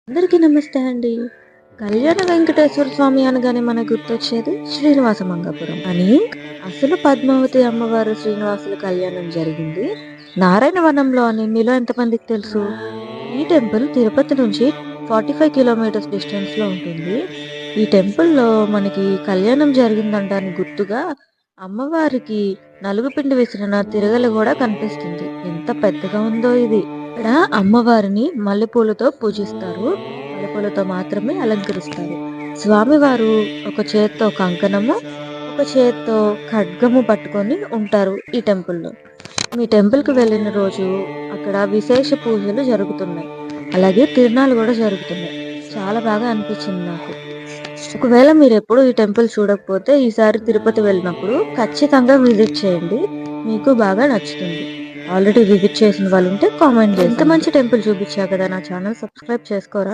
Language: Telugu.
అందరికీ నమస్తే అండి. కళ్యాణ వెంకటేశ్వర స్వామి అనగానే మనకు గుర్తొచ్చేది శ్రీనివాస మంగాపురం అని. అసలు పద్మావతి అమ్మవారు శ్రీనివాసుల కళ్యాణం జరిగింది నారాయణవనంలో అని మీలో ఎంతమందికి తెలుసు? ఈ టెంపుల్ తిరుపతి నుంచి 45 కిలోమీటర్స్ డిస్టెన్స్ లో ఉంటుంది. ఈ టెంపుల్లో మనకి కళ్యాణం జరిగిందంటానికి గుర్తుగా అమ్మవారికి నలుగుపిండి విసిరిన తిరగల కూడా కనిపిస్తుంది. ఎంత పెద్దగా ఉందో ఇది. ఇక్కడ అమ్మవారిని మల్లెపూలతో పూజిస్తారు. మల్లెపూలతో మాత్రమే అలంకరిస్తారు. స్వామివారు ఒక చేత్తో కంకణము, ఒక చేత్తో ఖడ్గము పట్టుకొని ఉంటారు ఈ టెంపుల్లో. మీ టెంపుల్కి వెళ్ళిన రోజు అక్కడ విశేష పూజలు జరుగుతున్నాయి. అలాగే తిరునాళ్ళు కూడా జరుగుతున్నాయి. చాలా బాగా అనిపించింది నాకు. ఒకవేళ మీరు ఎప్పుడు ఈ టెంపుల్ చూడకపోతే ఈసారి తిరుపతి వెళ్ళినప్పుడు ఖచ్చితంగా విజిట్ చేయండి. మీకు బాగా నచ్చుతుంది. ఆల్రెడీ విజిట్ చేసిన వాళ్ళు ఉంటే కామెంట్ చేయండి. ఎంత మంచి టెంపుల్ చూపించా కదా, నా ఛానల్ సబ్స్క్రైబ్ చేసుకోరా?